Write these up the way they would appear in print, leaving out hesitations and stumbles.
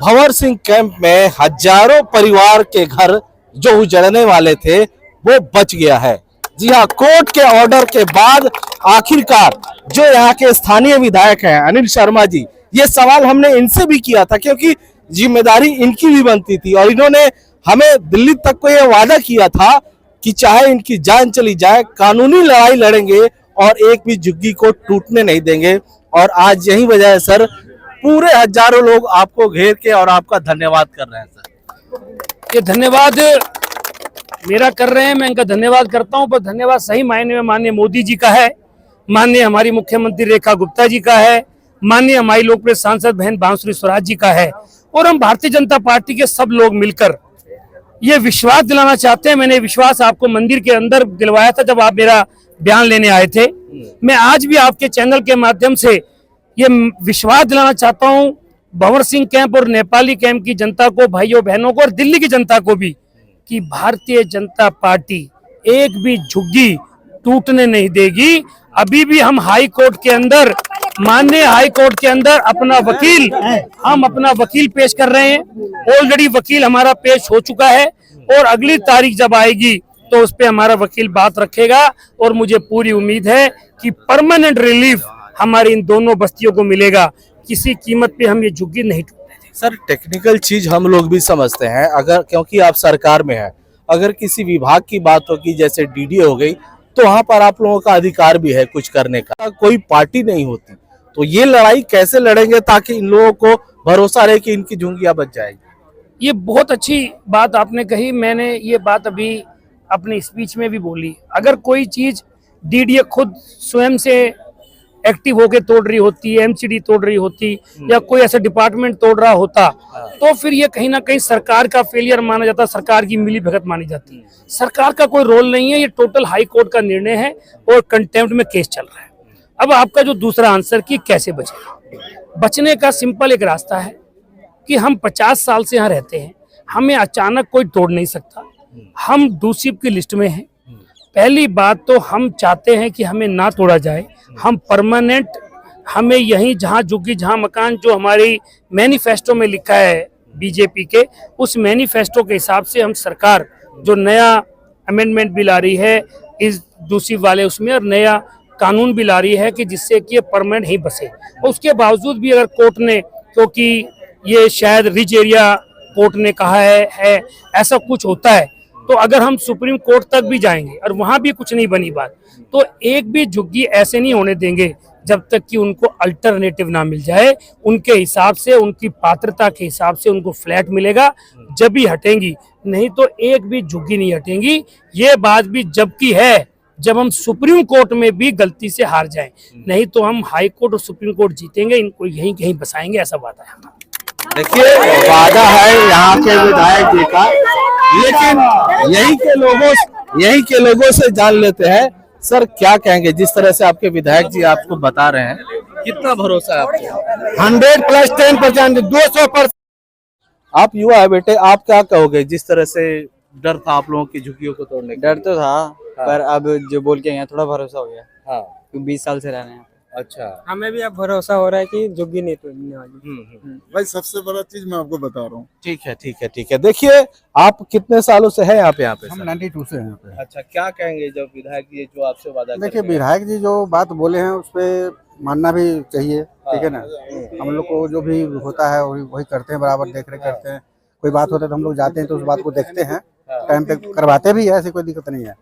Bhanwar Singh camp में हजारों परिवार के घर जो उजड़ने वाले थे वो बच गया है। जी हाँ, कोर्ट के ऑर्डर के बाद आखिरकार जो यहाँ के स्थानीय विधायक हैं अनिल शर्मा जी, ये सवाल हमने इनसे भी किया था क्योंकि जिम्मेदारी इनकी भी बनती थी और इन्होंने हमें दिल्ली तक को ये वादा किया था कि चाहे इनकी जान चली जाए कानूनी लड़ाई लड़ेंगे और एक भी झुग्गी को टूटने नहीं देंगे। और आज यही वजह है सर, पूरे हजारों लोग आपको घेर के और आपका धन्यवाद कर रहे हैं सर। ये धन्यवाद मेरा कर रहे हैं, मैं इनका धन्यवाद करता हूं, पर धन्यवाद सही मायने में माननीय मोदी जी का है, माननीय हमारी मुख्यमंत्री रेखा गुप्ता जी का है, माननीय हमारी लोकप्रिय सांसद बहन बांसुरी स्वराज जी का है और हम भारतीय जनता पार्टी के सब लोग मिलकर ये विश्वास दिलाना चाहते हैं। मैंने विश्वास आपको मंदिर के अंदर दिलवाया था जब आप मेरा बयान लेने आए थे। मैं आज भी आपके चैनल के माध्यम से ये विश्वास दिलाना चाहता हूं भंवर सिंह कैंप और नेपाली कैंप की जनता को, भाइयों बहनों को और दिल्ली की जनता को भी, कि भारतीय जनता पार्टी एक भी झुग्गी टूटने नहीं देगी। अभी भी हम हाई कोर्ट के अंदर, माननीय हाई कोर्ट के अंदर अपना वकील पेश कर रहे हैं। ऑलरेडी वकील हमारा पेश हो चुका है और अगली तारीख जब आएगी तो उस पे हमारा वकील बात रखेगा और मुझे पूरी उम्मीद है कि परमानेंट रिलीफ हमारी इन दोनों बस्तियों को मिलेगा। किसी कीमत पे हम ये झुग्गी नहीं टूटने देंगे। सर, टेक्निकल चीज हम लोग भी समझते हैं, अगर क्योंकि आप सरकार में हैं, अगर किसी विभाग की बात होगी जैसे डीडीए हो गई तो वहां पर आप लोगों का अधिकार भी है कुछ करने का, कोई पार्टी नहीं होती। तो ये लड़ाई कैसे लड़ेंगे ताकि इन लोगों को भरोसा रहे कि इनकी झुग्गियां बच जाएगी? ये बहुत अच्छी बात आपने कही। मैंने ये बात अभी अपनी स्पीच में भी बोली। अगर कोई चीज डीडीए खुद स्वयं से एक्टिव होके तोड़ रही होती, एमसीडी तोड़ रही होती या कोई ऐसा डिपार्टमेंट तोड़ रहा होता तो फिर ये कहीं ना कहीं सरकार का फेलियर माना जाता, सरकार की मिली भगत मानी जाती। सरकार का कोई रोल नहीं है, ये टोटल हाई कोर्ट का निर्णय है और कंटेम्प्ट में केस चल रहा है। अब आपका जो दूसरा आंसर कि कैसे बचेगा, बचने का सिंपल एक रास्ता है कि हम 50 साल से यहाँ रहते हैं, हमें अचानक कोई तोड़ नहीं सकता। हम डूसिप की लिस्ट में हैं। पहली बात तो हम चाहते हैं कि हमें ना तोड़ा जाए, हम परमानेंट, हमें यहीं जहाँ झुग्गी जहाँ मकान जो हमारी मैनिफेस्टो में लिखा है बीजेपी के, उस मैनिफेस्टो के हिसाब से हम सरकार जो नया अमेंडमेंट भी ला रही है इस डूसिप वाले उसमें और नया कानून भी ला रही है कि जिससे कि ये परमानेंट ही बसे। और उसके बावजूद भी अगर कोर्ट ने, क्योंकि ये शायद रिच एरिया कोर्ट ने कहा है ऐसा कुछ होता है, तो अगर हम सुप्रीम कोर्ट तक भी जाएंगे और वहां भी कुछ नहीं बनी बात, तो एक भी झुग्गी ऐसे नहीं होने देंगे जब तक कि उनको अल्टरनेटिव ना मिल जाए। उनके हिसाब से, उनकी पात्रता के हिसाब से उनको फ्लैट मिलेगा, जब भी हटेंगी, नहीं तो एक भी झुग्गी नहीं हटेंगी। ये बात भी जबकि है जब हम सुप्रीम कोर्ट में भी गलती से हार जाएं, नहीं तो हम हाई कोर्ट और सुप्रीम कोर्ट जीतेंगे, इनको यहीं कहीं बसाएंगे, ऐसा वादा है हमारा। देखिए, वादा है यहाँ के विधायक जी का, लेकिन यही के लोगों से जान लेते हैं। सर, क्या कहेंगे जिस तरह से आपके विधायक जी आपको बता रहे हैं, कितना भरोसा है आपको? 100 + 10%, 200%। आप युवा है बेटे, आप क्या कहोगे? जिस तरह से डर था आप लोगों की झुग्गियों को तोड़ने का। डर तो था, पर अब जो बोल के यहाँ थोड़ा भरोसा हो गया। हाँ, क्योंकि 20 साल से रह रहे हैं। अच्छा, हमें भी अब भरोसा हो रहा है कि झुग्गी नहीं तोड़ने वाली। भाई सबसे बड़ा चीज मैं आपको बता रहा हूँ। ठीक है। देखिए, आप कितने सालों से हैं यहाँ पे? हम 92 से हैं यहाँ पे। अच्छा, क्या कहेंगे जब विधायक जी जो आपसे वादा देखिए, विधायक जी जो बात बोले हैं उस पे मानना भी चाहिए, ठीक है ना। हम लोग को जो भी होता है वही करते हैं, बराबर देख रेख करते हैं। कोई बात होता है तो हम लोग जाते हैं तो उस बात को देखते हैं, टाइम पे करवाते भी है, ऐसी कोई दिक्कत नहीं है।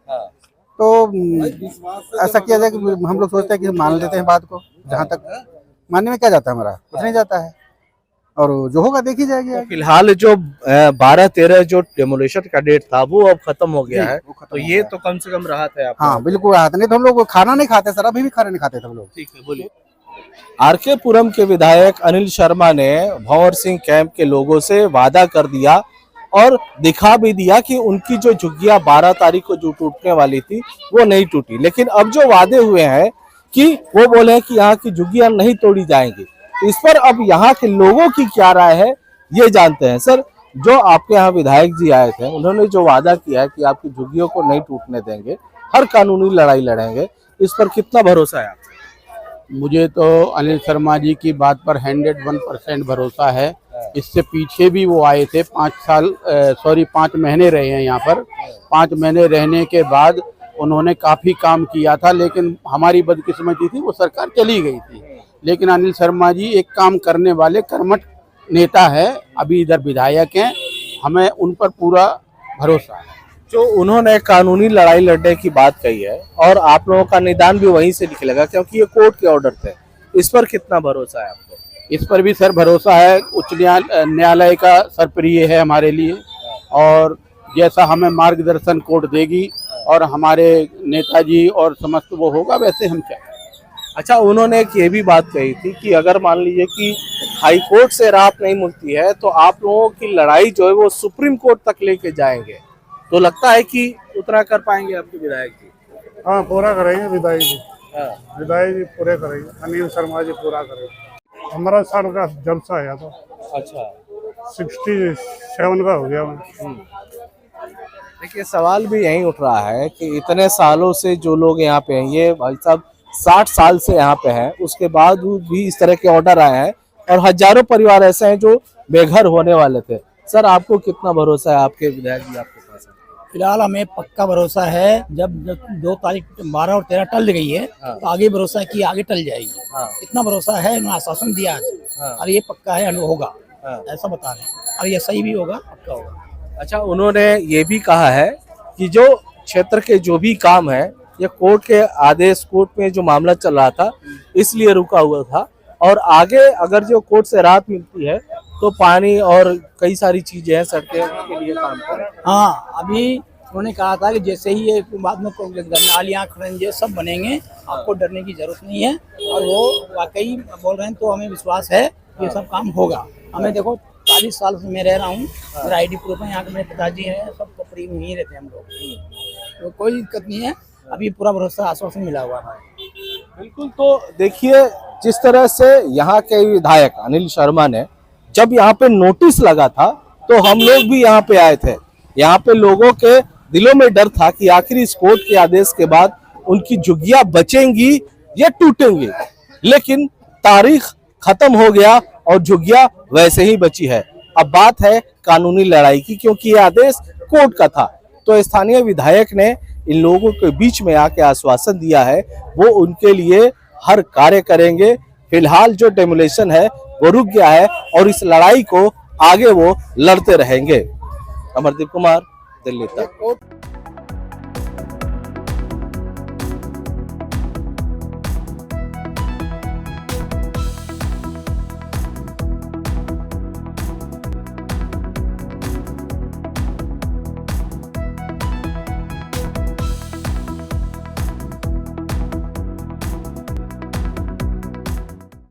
तो ऐसा किया जाए कि हम लोग सोचते हैं कि मान लेते हैं बात को, जहाँ तक मानने में क्या जाता है, हमारा कुछ नहीं जाता है, और जो होगा देखी जाएगी। तो फिलहाल जो 12-13 जो डेमोलिशन का डेट था वो अब खत्म हो गया है, तो ये तो कम से कम राहत है। हाँ, बिल्कुल राहत। नहीं तो हम लोग खाना नहीं खाते सर, अभी भी खाना नहीं खाते थे हम लोग। ठीक है, बोलिए। आरके पुरम के विधायक अनिल शर्मा ने भंवर सिंह कैंप के लोगों से वादा कर दिया और दिखा भी दिया कि उनकी जो झुग्गियां 12 तारीख को जो टूटने वाली थी वो नहीं टूटी। लेकिन अब जो वादे हुए हैं कि वो बोले हैं कि यहाँ की झुग्गियां नहीं तोड़ी जाएंगी, इस पर अब यहाँ के लोगों की क्या राय है ये जानते हैं। सर, जो आपके यहाँ विधायक जी आए थे, उन्होंने जो वादा किया है कि आपकी झुग्गियों को नहीं टूटने देंगे, हर कानूनी लड़ाई लड़ेंगे, इस पर कितना भरोसा है आपको? मुझे तो अनिल शर्मा जी की बात पर 101% भरोसा है। इससे पीछे भी वो आए थे 5 महीने रहे हैं यहाँ पर। 5 महीने रहने के बाद उन्होंने काफ़ी काम किया था, लेकिन हमारी बदकिस्मती थी वो सरकार चली गई थी। लेकिन अनिल शर्मा जी एक काम करने वाले कर्मठ नेता है, अभी इधर विधायक हैं, हमें उन पर पूरा भरोसा है। जो उन्होंने कानूनी लड़ाई लड़ने की बात कही है और आप लोगों का निदान भी वहीं से निकलेगा, क्योंकि ये कोर्ट के ऑर्डर थे, इस पर कितना भरोसा है आपको? इस पर भी सर भरोसा है। उच्च न्यायालय का सरप्रिय है हमारे लिए, और जैसा हमें मार्गदर्शन कोर्ट देगी और हमारे नेताजी और समस्त वो होगा, वैसे हम चाहें। अच्छा, उन्होंने एक ये भी बात कही थी कि अगर मान लीजिए कि हाई कोर्ट से राहत नहीं मिलती है तो आप लोगों की लड़ाई जो है वो सुप्रीम कोर्ट तक लेके जाएंगे। तो लगता है कि उतना कर पाएंगे आपके विधायक जी? हाँ, पूरा करेंगे विधायक जी। हाँ। विधायक जी पूरे करेंगे, अनिल शर्मा जी पूरा करेंगे। 15 साल का जलसा आया था। अच्छा, 67 का हो गया मैं। देखिए सवाल भी यही उठ रहा है कि इतने सालों से जो लोग यहाँ पे हैं, ये भाई साहब 60 साल से यहाँ पे हैं, उसके बाद भी इस तरह के ऑर्डर आए हैं और हजारों परिवार ऐसे हैं जो बेघर होने वाले थे। सर, आपको कितना भरोसा है आपके विधायक जी आपके पास है? फिलहाल हमें पक्का भरोसा है। जब 2 तारीख 12 और 13 टल गई है तो आगे भरोसा है कि आगे टल जाएगी। इतना भरोसा है, इन्होंने आश्वासन दिया आज और ये पक्का है होगा, ऐसा बता रहे हैं, और ये सही भी होगा, पक्का होगा। अच्छा, उन्होंने ये भी कहा है कि जो क्षेत्र के जो भी काम है ये कोर्ट के आदेश, कोर्ट में जो मामला चल रहा था इसलिए रुका हुआ था, और आगे अगर जो कोर्ट से राहत मिलती है तो पानी और कई सारी चीजें हैं सड़कें के लिए काम करें। हाँ, अभी उन्होंने कहा था कि जैसे ही ये बाद में नालियाँ खरंजे सब बनेंगे, आपको डरने की जरूरत नहीं है, और वो वाकई बोल रहे हैं, तो हमें विश्वास है ये सब काम होगा। हमें देखो 40 साल से मैं रह रहा हूँ, मेरा ID प्रूफ है, यहाँ के मेरे पिताजी हैं, सब कपड़ी में ही रहते हैं हम लोग, तो कोई दिक्कत नहीं है। अभी पूरा भरोसा आश्वासन मिला हुआ है। बिल्कुल। तो देखिए जिस तरह से यहाँ के विधायक अनिल शर्मा ने जब यहाँ पे नोटिस लगा था तो हम लोग भी यहाँ पे आए थे। यहाँ पे लोगों के दिलों में डर था कि आखिर इस कोर्ट के आदेश के बाद उनकी झुग्गियां बचेंगी या टूटेंगी, लेकिन तारीख खत्म हो गया और झुग्गियां वैसे ही बची है। अब बात है कानूनी लड़ाई की, क्योंकि ये आदेश कोर्ट का था। तो स्थानीय विधायक ने इन लोगों के बीच में आके आश्वासन दिया है वो उनके लिए हर कार्य करेंगे। फिलहाल जो डेमोलेशन है वो रुक गया है और इस लड़ाई को आगे वो लड़ते रहेंगे। अमरदीप कुमार, दिल्ली तक।